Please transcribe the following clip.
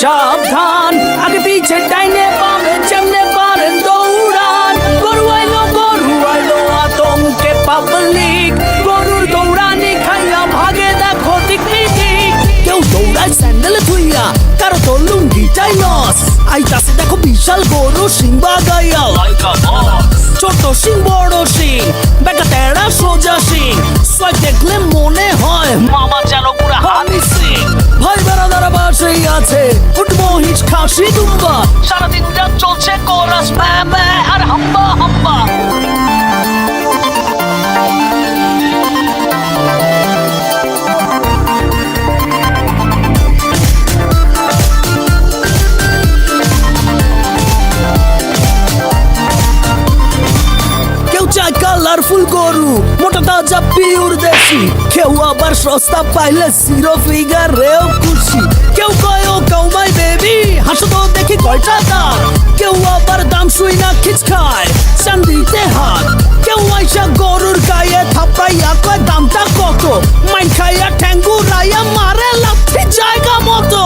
সাবধান, আগে পিছে ডাইনে বামে যেমনে পারেন দৌড়ান। গরু আইলো আতঙ্কে পাবলিক, গরুর দৌড়ানি খাইয়া ভাগে দেখো দিক দিক। কেউ দৌড়ায় স্যান্ডেল ধুইয়া, কারো তো লুঙ্গিটাই লস। আইতাছে দেখো বিশাল গরু সিং বাগাইয়া লাইকা বস। ছোট সিং বড় সিং, বেটা তেড়া সোজা সিং, সোয়াগ দেখলে মনে হয় মামা যেন পুরা হানি সিং। ভাই বেড়াদারা বাসেই আছে, উঠবো হিচ খাসি দুম্বা, সারাদিন রাত চলছে কোরাস ম্যা ম্যা আর হাম্বা হাম্বা। কালারফুল গরু, মোটা তাজা পিওর দেশি, কেউ আবার সস্তা পাইলে জিরো ফিগারেও খুশি। কেউ কয় ও কাউমাই বেবি, হাসো তো দেখি কয়টা দাম। কেউ আবার দাম শুই না খিচ খায়, চান্দিতে হাত। কেউ আইসা গরুর গায়ে থাপড়াইয়া কয় দামটা কত, মাইন খাইয়া ঠ্যাঙ্গুরাইয়া মারে লাথি জায়গা মতো।